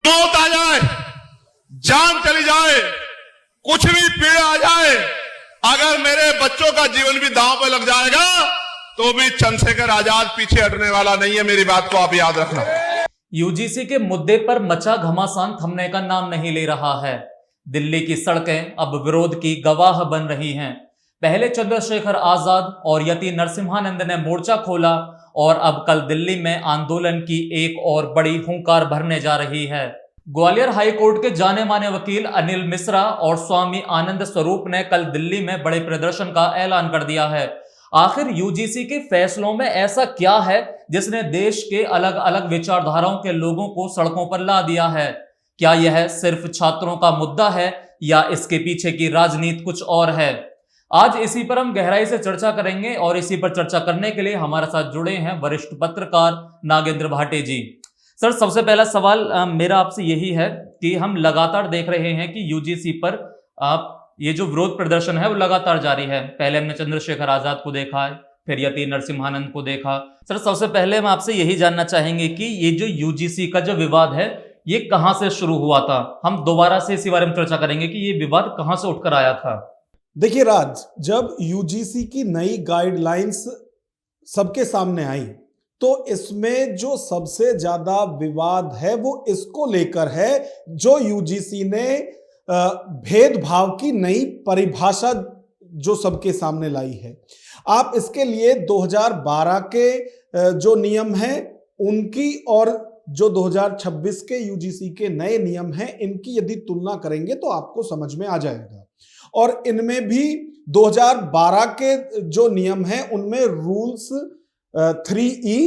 मौत आ जाए, जान चली जाए, कुछ भी पीड़ा आ जाए, अगर मेरे बच्चों का जीवन भी दांव पे लग जाएगा तो भी चंद्रशेखर आजाद पीछे हटने वाला नहीं है। मेरी बात को आप याद रखना। यूजीसी के मुद्दे पर मचा घमासान थमने का नाम नहीं ले रहा है। दिल्ली की सड़कें अब विरोध की गवाह बन रही हैं। पहले चंद्रशेखर आजाद और यति नरसिम्हानंद ने मोर्चा खोला और अब कल दिल्ली में आंदोलन की एक और बड़ी हुंकार भरने जा रही है। ग्वालियर हाई कोर्ट के जाने माने वकील अनिल मिश्रा और स्वामी आनंद स्वरूप ने कल दिल्ली में बड़े प्रदर्शन का ऐलान कर दिया है। आखिर यूजीसी के फैसलों में ऐसा क्या है जिसने देश के अलग अलग विचारधाराओं के लोगों को सड़कों पर ला दिया है? क्या यह सिर्फ छात्रों का मुद्दा है या इसके पीछे की राजनीति कुछ और है? आज इसी पर हम गहराई से चर्चा करेंगे और इसी पर चर्चा करने के लिए हमारे साथ जुड़े हैं वरिष्ठ पत्रकार नागेंद्र भाटे जी। सर, सबसे पहला सवाल मेरा आपसे यही है कि हम लगातार देख रहे हैं कि यूजीसी पर ये जो विरोध प्रदर्शन है वो लगातार जारी है। पहले हमने चंद्रशेखर आजाद को देखा है, फिर यति नरसिम्हानंद को देखा। सर, सबसे पहले हम आपसे यही जानना चाहेंगे कि ये जो यूजीसी का जो विवाद है ये कहां से शुरू हुआ था? हम दोबारा से इसी बारे में चर्चा करेंगे कि ये विवाद कहां से उठकर आया था। देखिए राज, जब यूजीसी की नई गाइडलाइंस सबके सामने आई तो इसमें जो सबसे ज्यादा विवाद है वो इसको लेकर है जो यूजीसी ने भेदभाव की नई परिभाषा जो सबके सामने लाई है। आप इसके लिए 2012 के जो नियम हैं उनकी और जो 2026 के यूजीसी के नए नियम हैं इनकी यदि तुलना करेंगे तो आपको समझ में आ जाएगा। और इनमें भी 2012 के जो नियम हैं उनमें रूल्स 3E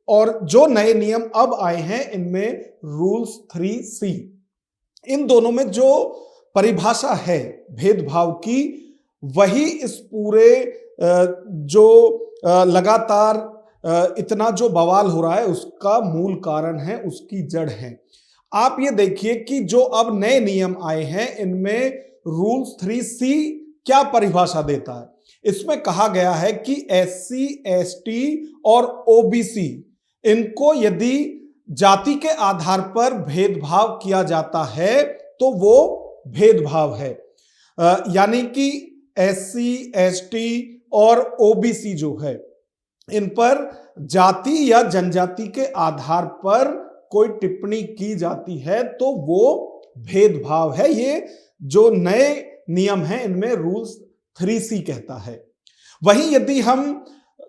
और जो नए नियम अब आए हैं इनमें रूल्स 3C, इन दोनों में जो परिभाषा है भेदभाव की वही इस पूरे जो लगातार इतना जो बवाल हो रहा है उसका मूल कारण है, उसकी जड़ है। आप ये देखिए कि जो अब नए नियम आए हैं इनमें रूल्स 3C क्या परिभाषा देता है। इसमें कहा गया है कि SC, ST और OBC इनको यदि जाति के आधार पर भेदभाव किया जाता है तो वो भेदभाव है। यानी कि SC, ST और OBC जो है इन पर जाति या जनजाति के आधार पर कोई टिप्पणी की जाती है तो वो भेदभाव है। ये जो नए नियम हैं इनमें रूल्स 3C कहता है। वहीं यदि हम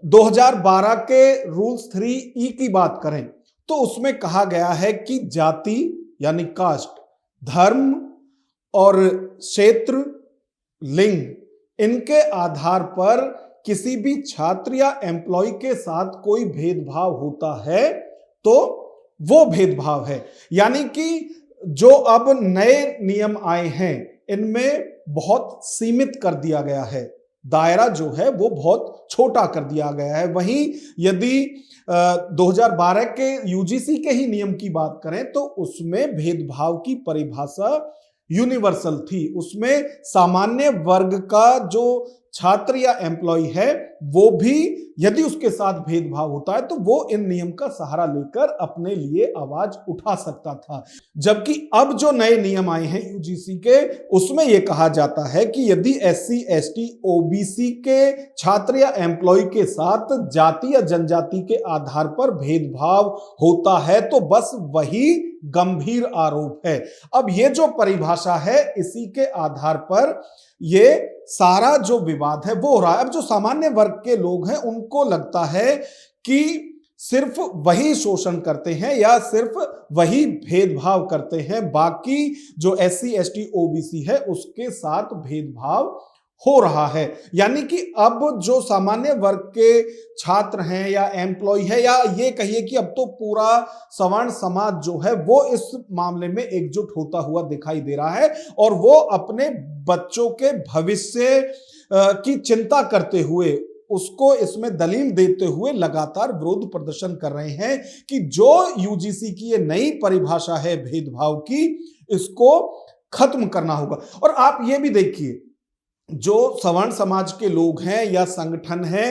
2012 के रूल्स 3E की बात करें तो उसमें कहा गया है कि जाति यानी कास्ट, धर्म और क्षेत्र, लिंग, इनके आधार पर किसी भी छात्र या एम्प्लॉय के साथ कोई भेदभाव होता है तो वो भेदभाव है। यानी कि जो अब नए नियम आए हैं इनमें बहुत सीमित कर दिया गया है, दायरा जो है वो बहुत छोटा कर दिया गया है। वहीं यदि 2012 के यूजीसी के ही नियम की बात करें तो उसमें भेदभाव की परिभाषा यूनिवर्सल थी। उसमें सामान्य वर्ग का जो छात्र या एम्प्लॉय है वो भी यदि उसके साथ भेदभाव होता है तो वो इन नियम का सहारा लेकर अपने लिए आवाज उठा सकता था। जबकि अब जो नए नियम आए हैं यूजीसी के उसमें यह कहा जाता है कि यदि SC, ST, OBC के छात्र या एम्प्लॉय के साथ जाति या जनजाति के आधार पर भेदभाव होता है तो बस वही गंभीर आरोप है। अब ये जो परिभाषा है इसी के आधार पर ये सारा जो विवाद है वो हो रहा है। अब जो सामान्य वर्ग के लोग हैं उनको लगता है कि सिर्फ वही शोषण करते हैं या सिर्फ वही भेदभाव करते हैं, बाकी जो SC, ST, OBC है उसके साथ भेदभाव हो रहा है। यानी कि अब जो सामान्य वर्ग के छात्र हैं या एम्प्लॉय है या ये कहिए कि अब तो पूरा सवर्ण समाज जो है वो इस मामले में एकजुट होता हुआ दिखाई दे रहा है और वो अपने बच्चों के भविष्य की चिंता करते हुए उसको इसमें दलील देते हुए लगातार विरोध प्रदर्शन कर रहे हैं कि जो यूजीसी की ये नई परिभाषा है भेदभाव की इसको खत्म करना होगा। और आप ये भी देखिए जो सवर्ण समाज के लोग हैं या संगठन हैं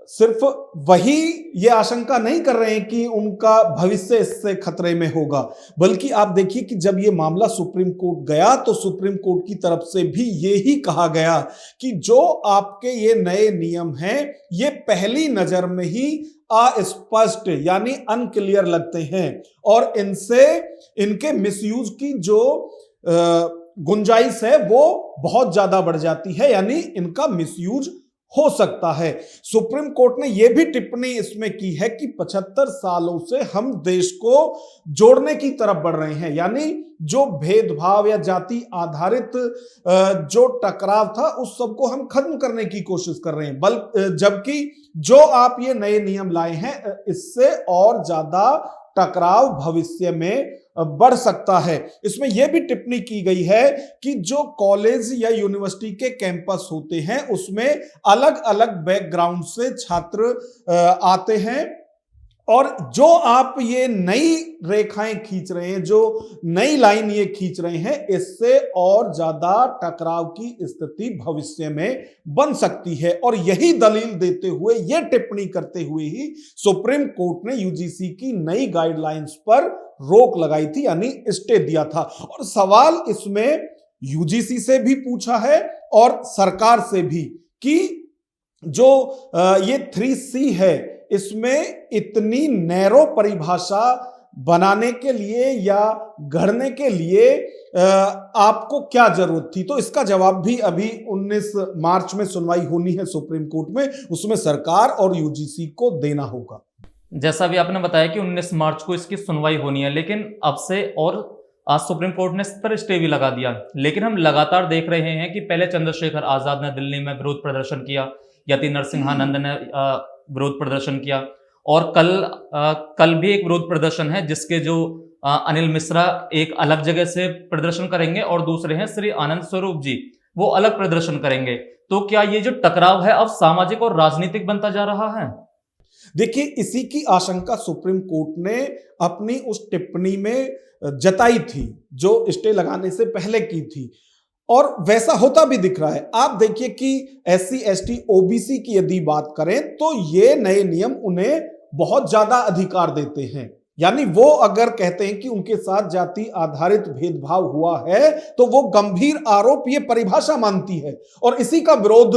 सिर्फ वही ये आशंका नहीं कर रहे हैं कि उनका भविष्य इससे खतरे में होगा, बल्कि आप देखिए कि जब ये मामला सुप्रीम कोर्ट गया तो सुप्रीम कोर्ट की तरफ से भी ये ही कहा गया कि जो आपके ये नए नियम हैं ये पहली नजर में ही अस्पष्ट यानी अनक्लियर लगते हैं और इनसे इनके मिसयूज की जो गुंजाइश है वो बहुत ज्यादा बढ़ जाती है, यानी इनका मिसयूज हो सकता है। सुप्रीम कोर्ट ने यह भी टिप्पणी इसमें की है कि 75 सालों से हम देश को जोड़ने की तरफ बढ़ रहे हैं, यानी जो भेदभाव या जाति आधारित जो टकराव था उस सबको हम खत्म करने की कोशिश कर रहे हैं, जबकि जो आप ये नए नियम लाए हैं इससे और ज्यादा टकराव भविष्य में बढ़ सकता है। इसमें यह भी टिप्पणी की गई है कि जो कॉलेज या यूनिवर्सिटी के कैंपस होते हैं उसमें अलग अलग बैकग्राउंड से छात्र आते हैं और जो आप ये नई रेखाएं खींच रहे हैं, जो नई लाइन ये खींच रहे हैं, इससे और ज्यादा टकराव की स्थिति भविष्य में बन सकती है। और यही दलील देते हुए, ये टिप्पणी करते हुए ही सुप्रीम कोर्ट ने यूजीसी की नई गाइडलाइंस पर रोक लगाई थी, यानी स्टे दिया था। और सवाल इसमें यूजीसी से भी पूछा है और सरकार से भी कि जो ये 3C है इसमें इतनी नैरो परिभाषा बनाने के लिए या गढ़ने के लिए आपको क्या जरूरत थी। तो इसका जवाब भी अभी 19 मार्च में सुनवाई होनी है सुप्रीम कोर्ट में, उसमें सरकार और यूजीसी को देना होगा। जैसा भी आपने बताया कि 19 मार्च को इसकी सुनवाई होनी है, लेकिन अब से और आज सुप्रीम कोर्ट ने इस पर स्टे भी लगा दिया। लेकिन हम लगातार देख रहे हैं कि पहले चंद्रशेखर आजाद ने दिल्ली में विरोध प्रदर्शन किया, यति नरसिम्हानंद ने विरोध प्रदर्शन किया और कल भी एक विरोध प्रदर्शन है जिसके जो अनिल मिश्रा एक अलग जगह से प्रदर्शन करेंगे और दूसरे हैं श्री आनंद स्वरूप जी, वो अलग प्रदर्शन करेंगे। तो क्या ये जो टकराव है अब सामाजिक और राजनीतिक बनता जा रहा है? देखिए, इसी की आशंका सुप्रीम कोर्ट ने अपनी उस टिप्पणी में जताई थी जो स्टे लगाने से पहले की थी और वैसा होता भी दिख रहा है। आप देखिए कि SC ST OBC की यदि बात करें तो ये नए नियम उन्हें बहुत ज्यादा अधिकार देते हैं, यानी वो अगर कहते हैं कि उनके साथ जाति आधारित भेदभाव हुआ है तो वो गंभीर आरोप ये परिभाषा मानती है। और इसी का विरोध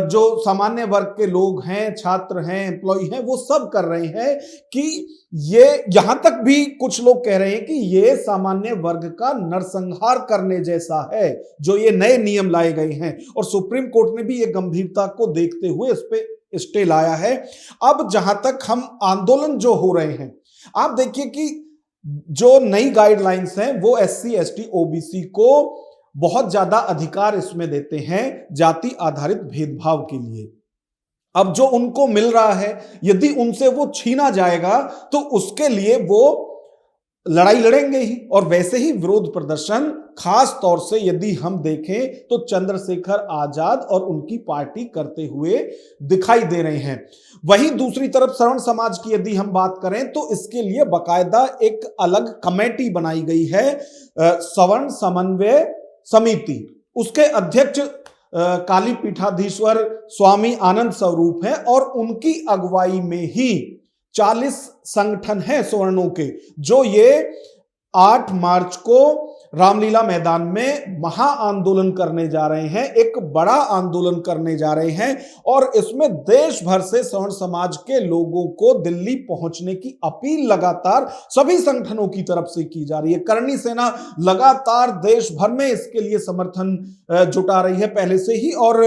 जो सामान्य वर्ग के लोग हैं, छात्र हैं, एम्प्लॉय हैं, वो सब कर रहे हैं कि ये, यहां तक भी कुछ लोग कह रहे हैं कि ये सामान्य वर्ग का नरसंहार करने जैसा है जो ये नए नियम लाए गए हैं। और सुप्रीम कोर्ट ने भी ये गंभीरता को देखते हुए इस पे स्टे लाया है। अब जहां तक हम आंदोलन जो हो रहे हैं, आप देखिए कि जो नई गाइडलाइंस हैं वो SC ST OBC को बहुत ज्यादा अधिकार इसमें देते हैं जाति आधारित भेदभाव के लिए। अब जो उनको मिल रहा है यदि उनसे वो छीना जाएगा तो उसके लिए वो लड़ाई लड़ेंगे ही। और वैसे ही विरोध प्रदर्शन खास तौर से यदि हम देखें तो चंद्रशेखर आजाद और उनकी पार्टी करते हुए दिखाई दे रहे हैं। वहीं दूसरी तरफ सवर्ण समाज की यदि हम बात करें तो इसके लिए बाकायदा एक अलग कमेटी बनाई गई है, सवर्ण समन्वय समिति। उसके अध्यक्ष काली पीठाधीश्वर स्वामी आनंद स्वरूप हैं और उनकी अगुवाई में ही 40 संगठन हैं सवर्णों के, जो ये 8 मार्च को रामलीला मैदान में महा आंदोलन करने जा रहे हैं, एक बड़ा आंदोलन करने जा रहे हैं। और इसमें देश भर से सवर्ण समाज के लोगों को दिल्ली पहुंचने की अपील लगातार सभी संगठनों की तरफ से की जा रही है। करणी सेना लगातार देश भर में इसके लिए समर्थन जुटा रही है पहले से ही, और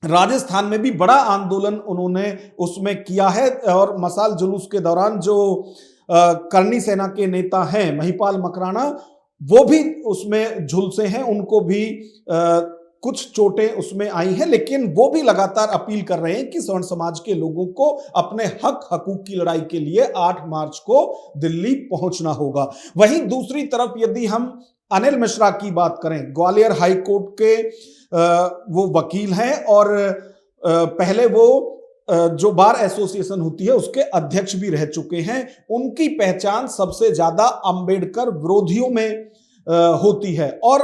राजस्थान में भी बड़ा आंदोलन उन्होंने उसमें किया है। और मशाल जुलूस के दौरान जो करणी सेना के नेता हैं महिपाल मकराना, वो भी उसमें झुलसे हैं, उनको भी कुछ चोटें उसमें आई हैं, लेकिन वो भी लगातार अपील कर रहे हैं कि सवर्ण समाज के लोगों को अपने हक हकूक की लड़ाई के लिए 8 मार्च को दिल्ली पहुंचना होगा। वहीं दूसरी तरफ यदि हम अनिल मिश्रा की बात करें, ग्वालियर हाई कोर्ट के वो वकील हैं और पहले वो जो बार एसोसिएशन होती है उसके अध्यक्ष भी रह चुके हैं। उनकी पहचान सबसे ज्यादा अंबेडकर विरोधियों में होती है और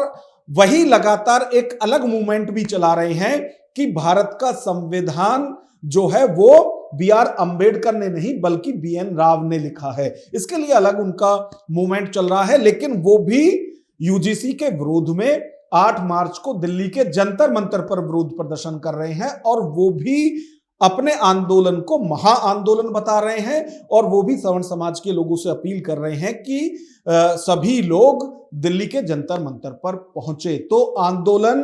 वही लगातार एक अलग मूवमेंट भी चला रहे हैं कि भारत का संविधान जो है वो B.R. अंबेडकर ने नहीं बल्कि B.N. राव ने लिखा है। इसके लिए अलग उनका मूवमेंट चल रहा है, लेकिन वो भी यूजीसी के विरोध में 8 मार्च को दिल्ली के जंतर मंतर पर विरोध प्रदर्शन कर रहे हैं और वो भी अपने आंदोलन को महा आंदोलन बता रहे हैं और वो भी सवर्ण समाज के लोगों से अपील कर रहे हैं कि सभी लोग दिल्ली के जंतर मंतर पर पहुंचे। तो आंदोलन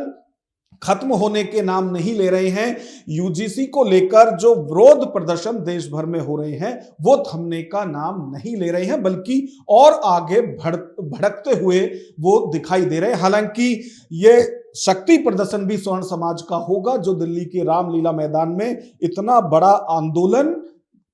खत्म होने के नाम नहीं ले रहे हैं। यूजीसी को लेकर जो विरोध प्रदर्शन देश भर में हो रहे हैं वो थमने का नाम नहीं ले रहे हैं, बल्कि और आगे भड़कते हुए वो दिखाई दे रहे हैं। हालांकि ये शक्ति प्रदर्शन भी स्वर्ण समाज का होगा, जो दिल्ली के रामलीला मैदान में इतना बड़ा आंदोलन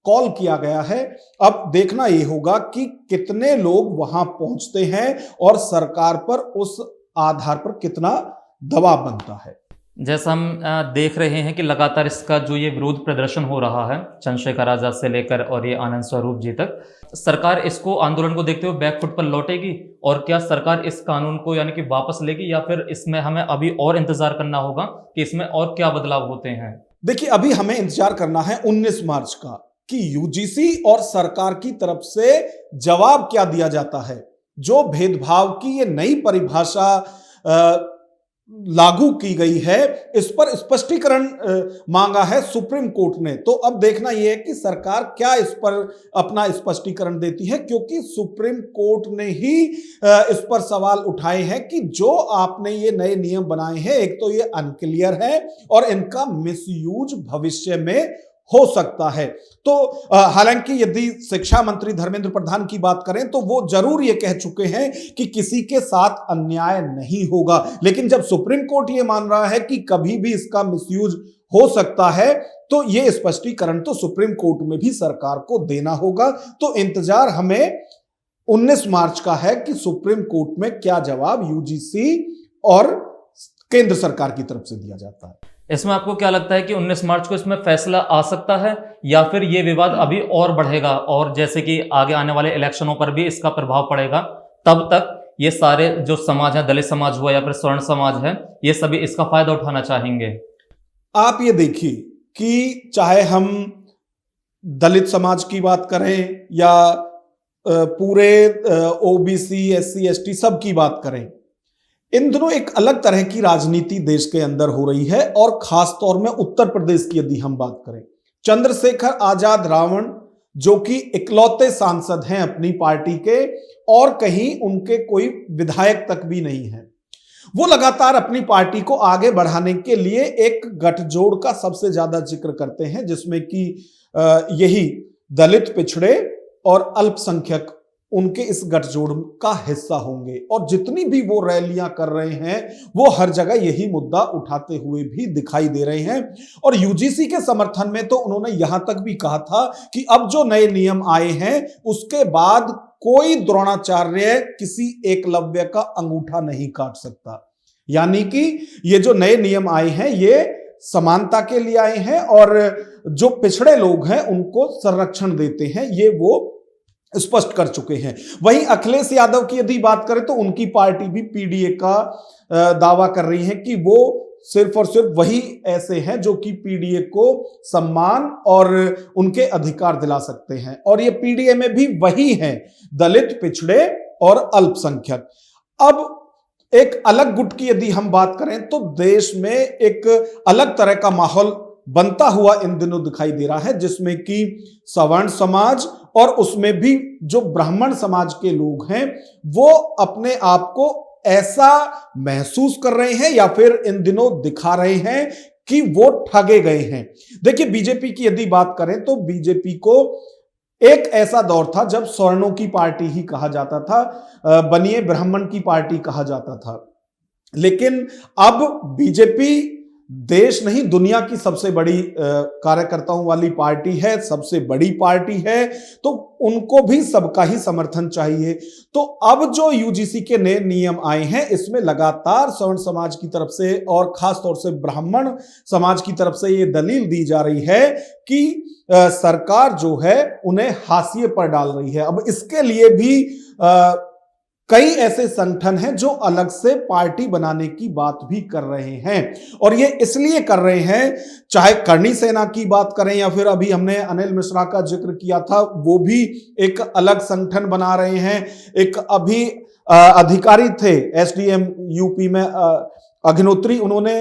कॉल किया गया है। अब देखना यह होगा कि कितने लोग वहां पहुंचते हैं और सरकार पर उस आधार पर कितना दबाव बनता है। जैसा हम देख रहे हैं कि लगातार इसका जो ये विरोध प्रदर्शन हो रहा है चंद्रशेखर आजाद से लेकर और ये आनंद स्वरूप जी तक, सरकार इसको आंदोलन को देखते हुए बैकफुट पर लौटेगी और क्या सरकार इस कानून को यानी कि वापस लेगी, या फिर इसमें हमें अभी और इंतजार करना होगा कि इसमें और क्या बदलाव होते हैं? देखिए, अभी हमें इंतजार करना है 19 मार्च का कि यूजीसी और सरकार की तरफ से जवाब क्या दिया जाता है। जो भेदभाव की ये नई परिभाषा लागू की गई है, इस पर स्पष्टीकरण मांगा है सुप्रीम कोर्ट ने। तो अब देखना यह है कि सरकार क्या इस पर अपना स्पष्टीकरण देती है, क्योंकि सुप्रीम कोर्ट ने ही इस पर सवाल उठाए हैं कि जो आपने ये नए नियम बनाए हैं, एक तो ये अनक्लियर है और इनका मिसयूज भविष्य में हो सकता है। तो हालांकि यदि शिक्षा मंत्री धर्मेंद्र प्रधान की बात करें तो वो जरूर ये कह चुके हैं कि किसी के साथ अन्याय नहीं होगा, लेकिन जब सुप्रीम कोर्ट ये मान रहा है कि कभी भी इसका मिसयूज हो सकता है, तो ये स्पष्टीकरण तो सुप्रीम कोर्ट में भी सरकार को देना होगा। तो इंतजार हमें 19 मार्च का है कि सुप्रीम कोर्ट में क्या जवाब यूजीसी और केंद्र सरकार की तरफ से दिया जाता है। इसमें आपको क्या लगता है कि 19 मार्च को इसमें फैसला आ सकता है, या फिर ये विवाद अभी और बढ़ेगा और जैसे कि आगे आने वाले इलेक्शनों पर भी इसका प्रभाव पड़ेगा, तब तक ये सारे जो समाज है, दलित समाज हुआ या फिर स्वर्ण समाज है, ये सभी इसका फायदा उठाना चाहेंगे? आप ये देखिए कि चाहे हम दलित समाज की बात करें या पूरे ओबीसी, एससी, एसटी सब की बात करें, इन दिनों एक अलग तरह की राजनीति देश के अंदर हो रही है। और खास तौर में उत्तर प्रदेश की यदि हम बात करें, चंद्रशेखर आजाद रावण जो कि इकलौते सांसद हैं अपनी पार्टी के और कहीं उनके कोई विधायक तक भी नहीं है, वो लगातार अपनी पार्टी को आगे बढ़ाने के लिए एक गठजोड़ का सबसे ज्यादा जिक्र करते हैं, जिसमें कि यही दलित, पिछड़े और अल्पसंख्यक उनके इस गठजोड़ का हिस्सा होंगे। और जितनी भी वो रैलियां कर रहे हैं वो हर जगह यही मुद्दा उठाते हुए भी दिखाई दे रहे हैं। और यूजीसी के समर्थन में तो उन्होंने यहां तक भी कहा था कि अब जो नए नियम आए हैं उसके बाद कोई द्रोणाचार्य किसी एकलव्य का अंगूठा नहीं काट सकता। यानी कि ये जो नए नियम आए हैं ये समानता के लिए आए हैं और जो पिछड़े लोग हैं उनको संरक्षण देते हैं, ये वो स्पष्ट कर चुके हैं। वहीं अखिलेश यादव की यदि बात करें तो उनकी पार्टी भी पीडीए का दावा कर रही है कि वो सिर्फ और सिर्फ वही ऐसे हैं जो कि पीडीए को सम्मान और उनके अधिकार दिला सकते हैं, और ये पीडीए में भी वही हैं, दलित, पिछड़े और अल्पसंख्यक। अब एक अलग गुट की यदि हम बात करें तो देश में एक अलग तरह का माहौल बनता हुआ इन दिनों दिखाई दे रहा है, जिसमें कि सवर्ण समाज और उसमें भी जो ब्राह्मण समाज के लोग हैं वो अपने आप को ऐसा महसूस कर रहे हैं या फिर इन दिनों दिखा रहे हैं कि वो ठगे गए हैं। देखिए, बीजेपी की यदि बात करें तो बीजेपी को एक ऐसा दौर था जब स्वर्णों की पार्टी ही कहा जाता था, बनिए ब्राह्मण की पार्टी कहा जाता था, लेकिन अब बीजेपी देश नहीं दुनिया की सबसे बड़ी कार्यकर्ताओं वाली पार्टी है, सबसे बड़ी पार्टी है, तो उनको भी सबका ही समर्थन चाहिए। तो अब जो यूजीसी के नए नियम आए हैं इसमें लगातार सवर्ण समाज की तरफ से और खास तौर से ब्राह्मण समाज की तरफ से ये दलील दी जा रही है कि सरकार जो है उन्हें हाशिए पर डाल रही है। अब इसके लिए भी कई ऐसे संगठन हैं जो अलग से पार्टी बनाने की बात भी कर रहे हैं, और ये इसलिए कर रहे हैं, चाहे करणी सेना की बात करें या फिर अभी हमने अनिल मिश्रा का जिक्र किया था, वो भी एक अलग संगठन बना रहे हैं। एक अभी अधिकारी थे एसडीएम यूपी में अग्निहोत्री, उन्होंने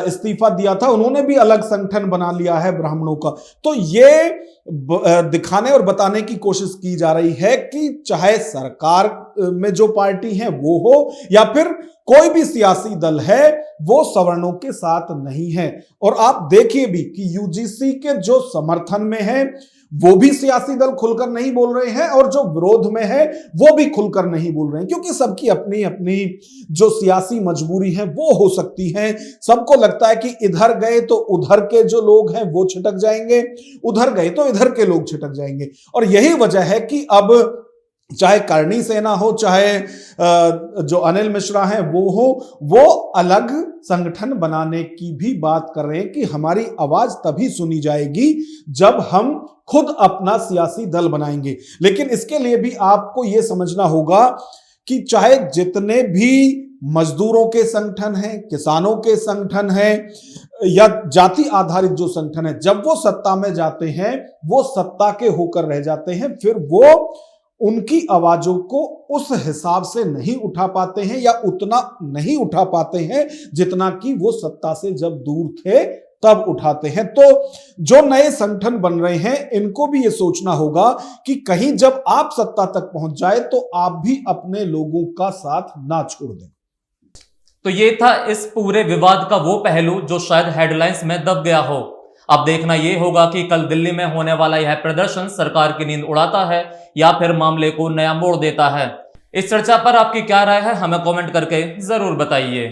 इस्तीफा दिया था, उन्होंने भी अलग संगठन बना लिया है ब्राह्मणों का। तो ये दिखाने और बताने की कोशिश की जा रही है कि चाहे सरकार में जो पार्टी है वो हो या फिर कोई भी सियासी दल है, वो सवर्णों के साथ नहीं है। और आप देखिए भी कि यूजीसी के जो समर्थन में है वो भी सियासी दल खुलकर नहीं बोल रहे हैं, और जो विरोध में है वो भी खुलकर नहीं बोल रहे हैं, क्योंकि सबकी अपनी अपनी जो सियासी मजबूरी है वो हो सकती है। सबको लगता है कि इधर गए तो उधर के जो लोग हैं वो छिटक जाएंगे, उधर गए तो इधर के लोग छिटक जाएंगे। और यही वजह है कि अब चाहे करणी सेना हो, चाहे जो अनिल मिश्रा हैं वो हो, वो अलग संगठन बनाने की भी बात कर रहे हैं कि हमारी आवाज तभी सुनी जाएगी जब हम खुद अपना सियासी दल बनाएंगे। लेकिन इसके लिए भी आपको यह समझना होगा कि चाहे जितने भी मजदूरों के संगठन हैं, किसानों के संगठन हैं या जाति आधारित जो संगठन है, जब वो सत्ता में जाते हैं वो सत्ता के होकर रह जाते हैं, फिर वो उनकी आवाजों को उस हिसाब से नहीं उठा पाते हैं या उतना नहीं उठा पाते हैं जितना कि वो सत्ता से जब दूर थे तब उठाते हैं। तो जो नए संगठन बन रहे हैं इनको भी ये सोचना होगा कि कहीं जब आप सत्ता तक पहुंच जाए तो आप भी अपने लोगों का साथ ना छोड़ दें। तो ये था इस पूरे विवाद का वो पहलू जो शायद हेडलाइंस में दब गया हो। अब देखना यह होगा कि कल दिल्ली में होने वाला यह प्रदर्शन सरकार की नींद उड़ाता है या फिर मामले को नया मोड़ देता है। इस चर्चा पर आपकी क्या राय है, हमें कमेंट करके जरूर बताइए।